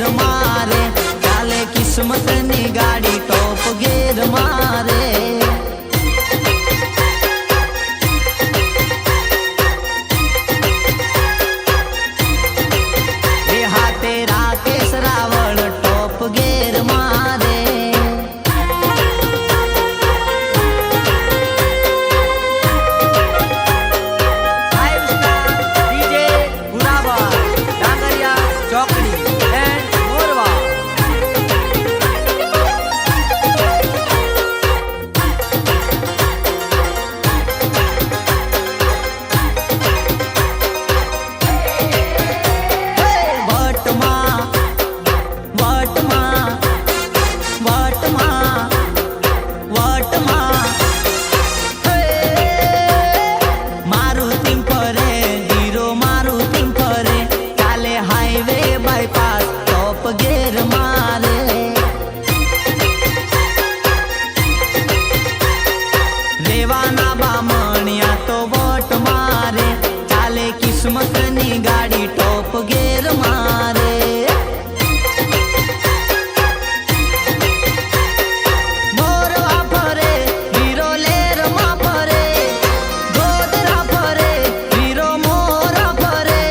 गेर मारे, चाले किस्मत नी गाड़ी टॉप गेर मारे। किस्मत नी गाड़ी टॉप गेर मारे। मोरवा फरे वीरो लेर मा फरे, गोदरा फरे वीरो मोरा फरे।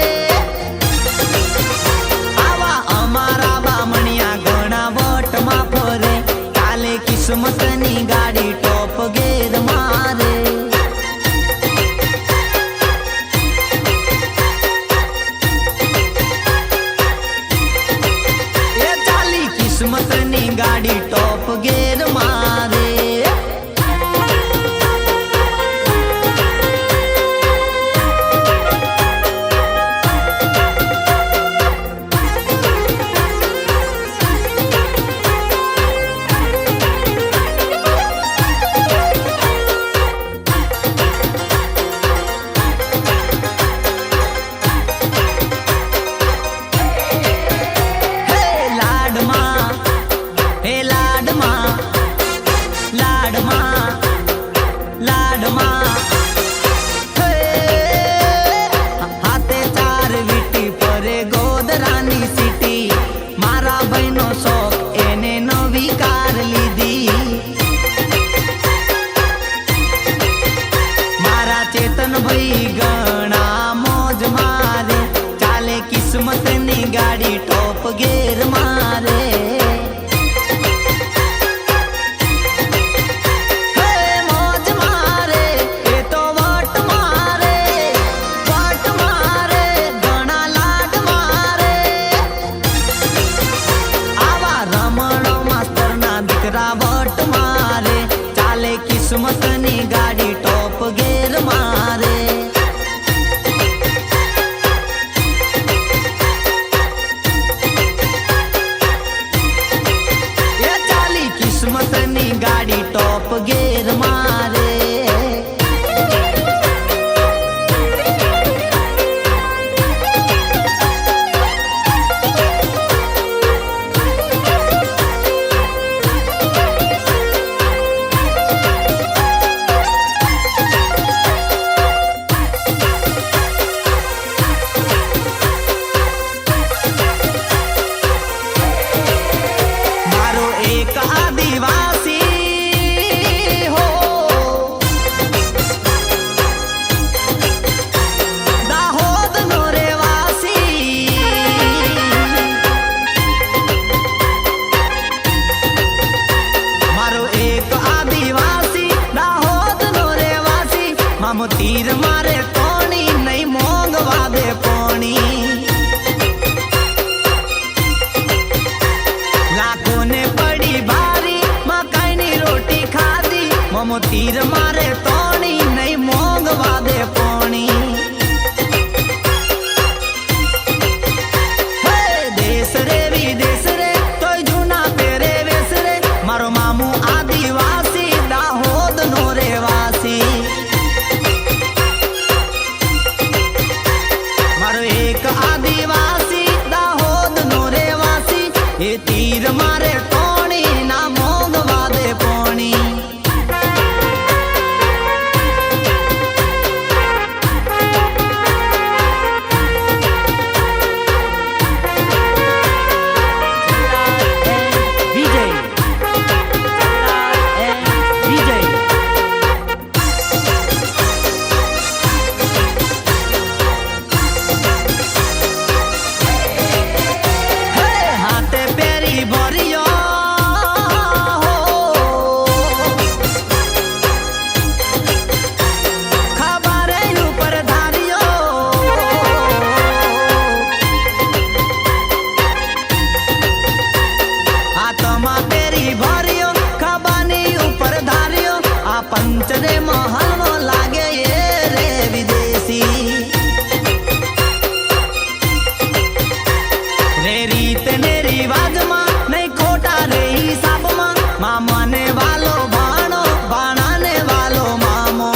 आवा अमारा बामणिया घणा वट मा फरे, चाले किस्मत नी गाड़ी टॉप गेर मारे। किस्मत नी गाड़ी टॉप गेर मारे। चेतन भाई गणा मौज मारे, चाले किस्मत नी गाड़ी टॉप गेर मारे। मौज मारे ए तो वट मारे, वट मारे गणा लाड मारे। आवा रमणो मास्तर ना दीकरा वट मारे, चाले किस्मत नी गाड़ी टॉप गेर मारे। ये चाली किस्मत नी गाड़ी टॉप गेर मारे। आदिवासी हो दाहोद नो रेवासी, मारो एक आदिवासी दाहोद नो रेवासी। मामो तीर मारे तोणी नहीं मोंगवा दे पोणी, लाखों ने पड़ी भारी मकाई नी रोटी खादी। ममो तीर मारे तोणी नहीं मोंगवा दे पोणी। देश रे विदेश रे तो जूना तेरे वेश रे, मारो मामू आदिवासी दाहोद नो रेवासी। मारो एक आदिवासी दाहोद नो रेवासी, ये तीर मारे तोणी ना मोंगवा दे पोणी। રીત ને રિવાજમાં નહીં ખોટા રે હિસાબમાં મામાને વાલો ભાણો ભાણાને વાલો મામો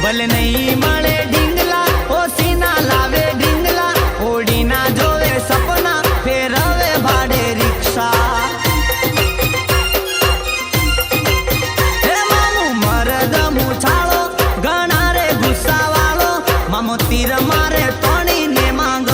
ભલે નહીં મળે ઢીંગલા ઓછી ના લાવે ઢીંગલા ઓડીના જોવે સપના ફેરવે ભાડે રિક્ષા હે મામું મરદ મુછાળો ઘણા રે ગુસ્સા વાળો મામો તીર મારે તોડીને માંગ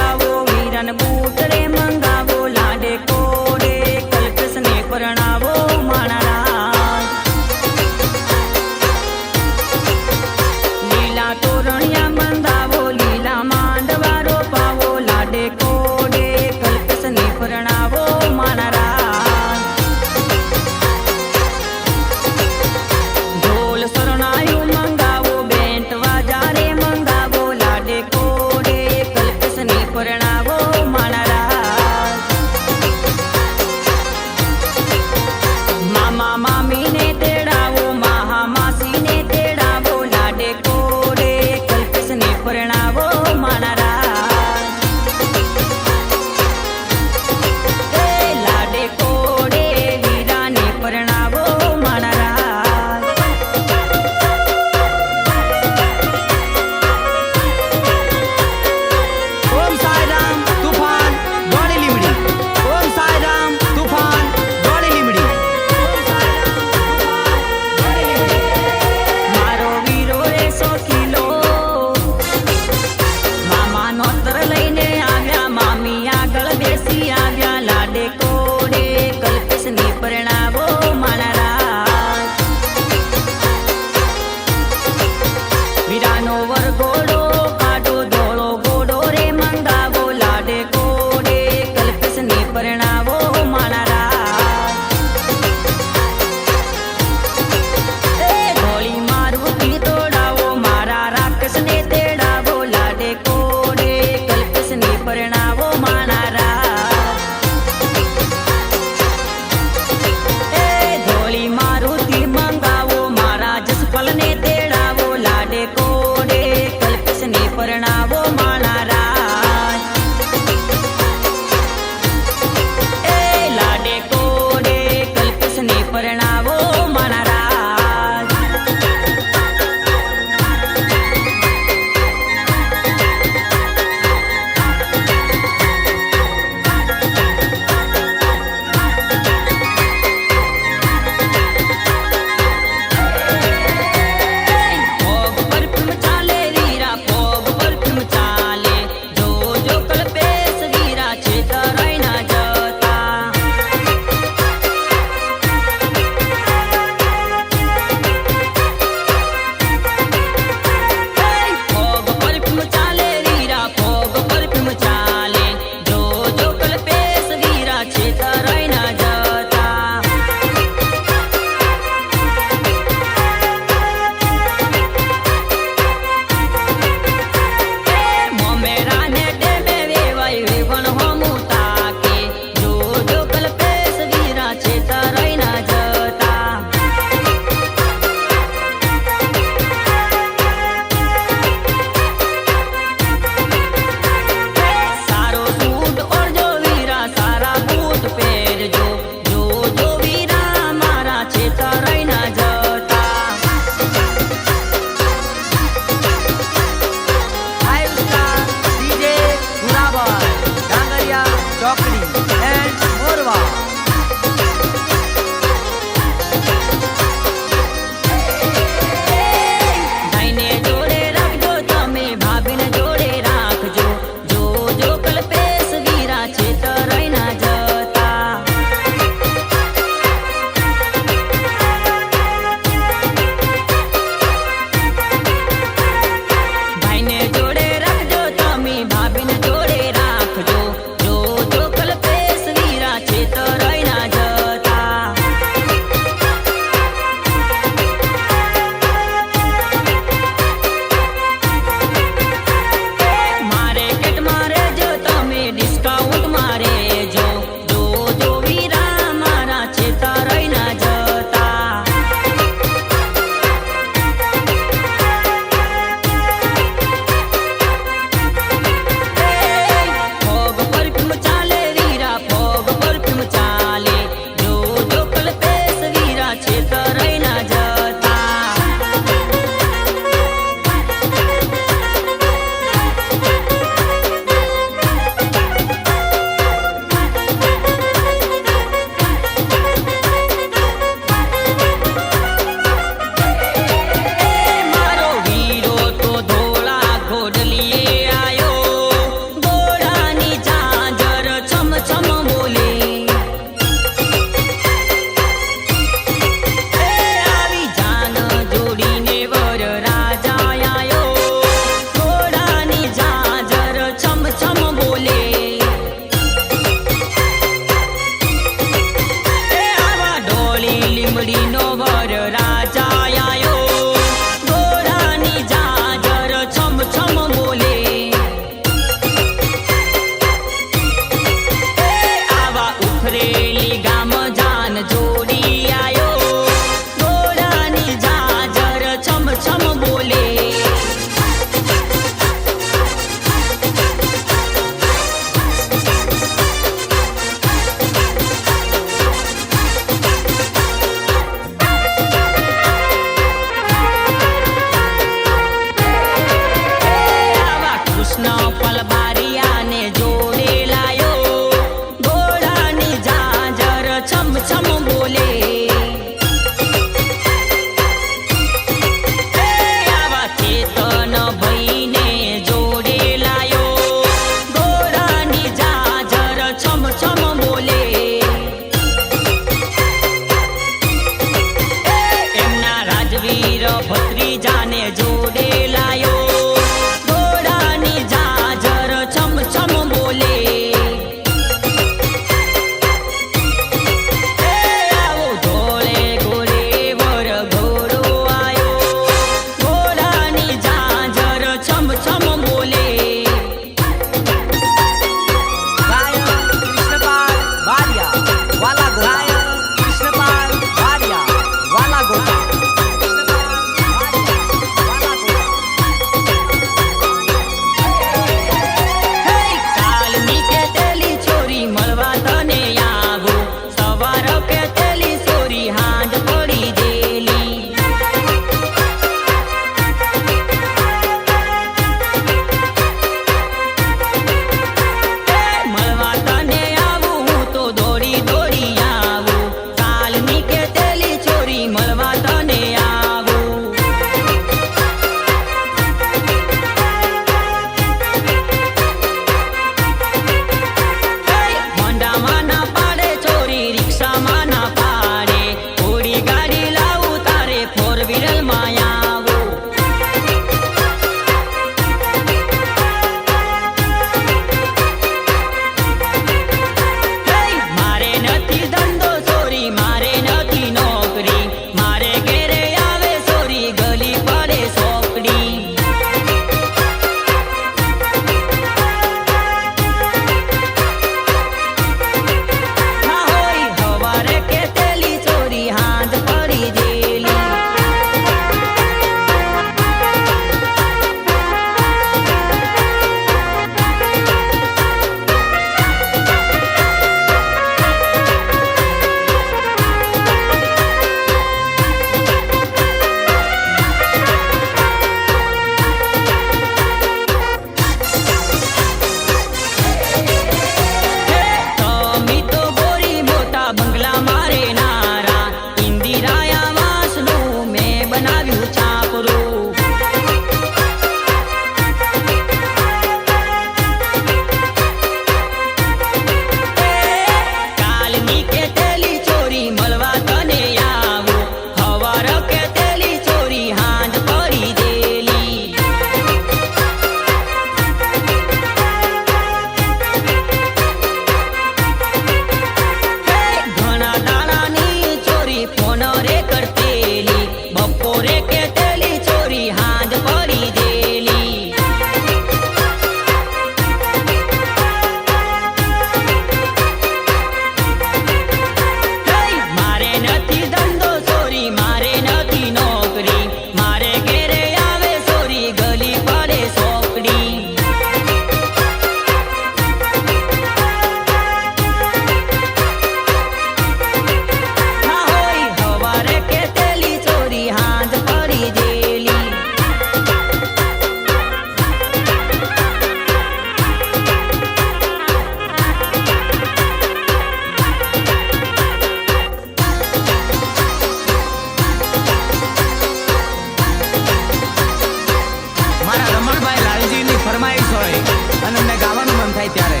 રમણભાઈ લાલજીની ફરમાઈશ હોય અને અમને ગાવાનું મન થાય ત્યારે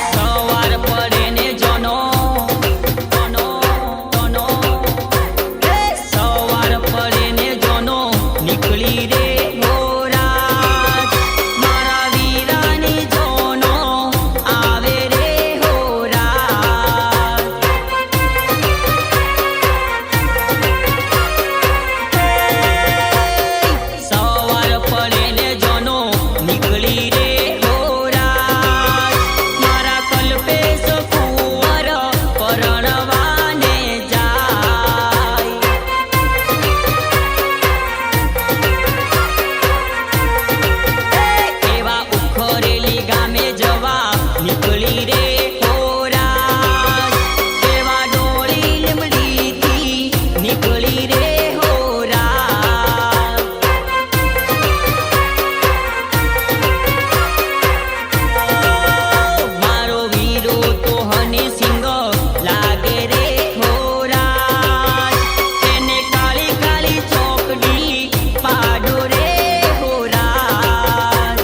સવાર પડે ને જોનો સવાર પડે ને જોનો નીકળી રે હોરાજ મારા વીરાની જોનો આવે રે હોરાજ સવાર પડે ને જોનો નીકળી રે હોરાજ મારા કલ્પેશ કુંવર પરણવાને જાય એવા ઉખરેલી ગામે જવા નીકળી રે હોરાજ એવા ડોળી લીમડીથી નીકળી રે હોરાજ મારો વીરો તો હની સિંગ લાગે રે હોરાજ એને કાળી કાળી ચોકડી પાડો રે હોરાજ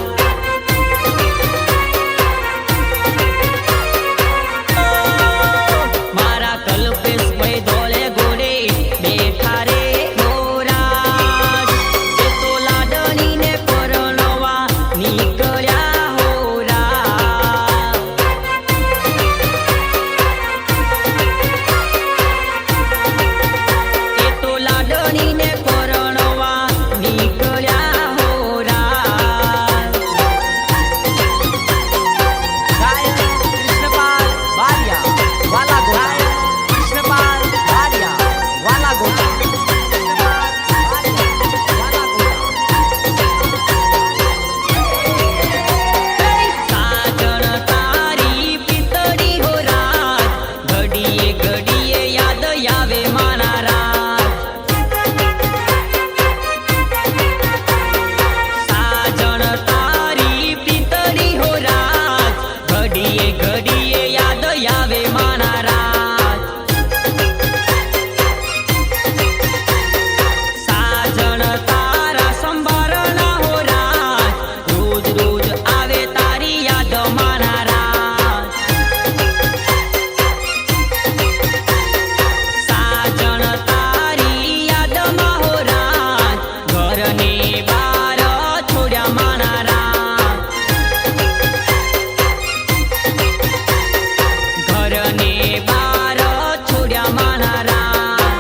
મારા કલ્પેશ ભાઈ ધોળે ઘોડે બેઠા રે હોરાજ એ તો લાડણીને પરણવા નીકળ્યા હોરાજ એ તો લાડણીને પરણવા નીકળ્યા હોરાજ ગાયક કૃષ્ણપાલ બારિયા વાલા ગોતા કૃષ્ણપાલ બારિયા વાલા ગોતા કૃષ્ણપાલ બારિયા વાલા ગોતા સાજણ તારી પિતળી હો રાત ઘડીએ ઘડીએ યાદ આવે મારા રાત સાજણ તારી પિતળી હો રાત ઘડીએ ઘડીએ યાદ આવે મારા રાત સાજણ તારા સંભારણા હો રાત રોજ રોજ આવે તારી યાદ મારા રાત સાજણ તારી યાદમાં હો રાત ઘરને બાર છોડ્યા મારા રાત ઘરને બાર છોડ્યા મારા રાત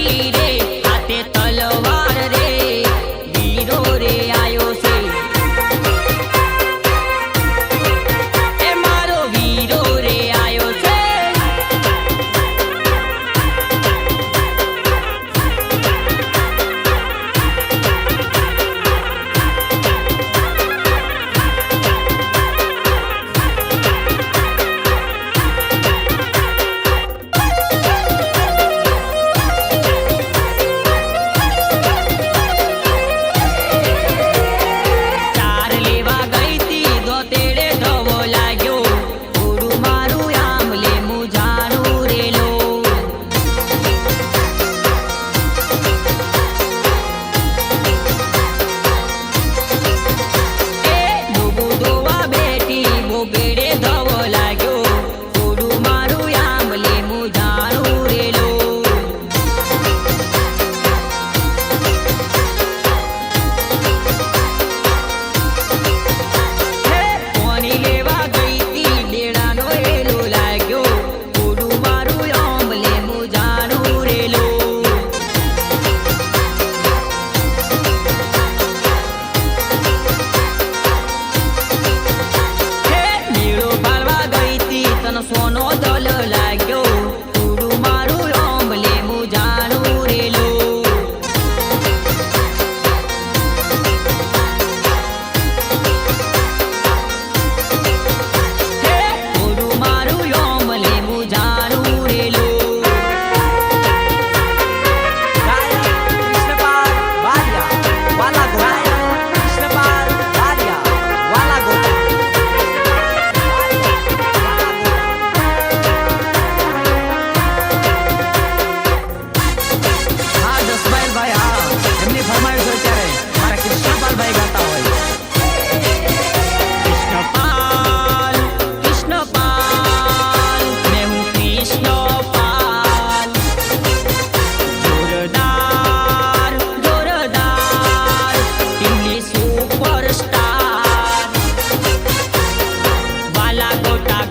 ગઈતી રે હાથે તલવાર રે વીરો રે આયો છે એ મારો વીરો રે આયો છે ચાર લેવા ગઈતી દોતેડે ધવો લાગ્યો થોડું મારું આમ લે મુજાનું રેલો એ ડૂબું દોવા બેઠી બોગેડે ધવો લાગ્યો થોડું મારું આમ લે મુજાનું રેલો પાણી લેવા ગઈતી લેડાનો એલો લાગ્યો થોડું મારું આમ લે મુજાનું રેલો મેળો પાડવા ગઈતી તને સોનો દલ લાગ્યો થોડું મારું આમ લે મુજાનું રેલો થોડું મારું આમ લે મુજાનું રેલો કૃષ્ણપાલ વાલિયા વાલા ગોતા કૃષ્ણપાલ વાલિયા વાલા ગોતા હા જસભાઈ હા એમની ફરમાઈશ હોય ત્યારે મારા કૃષ્ણપાલભાઈ ગાતા હોય કૃષ્ણપાલ કૃષ્ણપાલ मैं हूँ कृष्णपाल जोरदार जोरदार ટીમની સુપરસ્ટાર વાલા ગોટા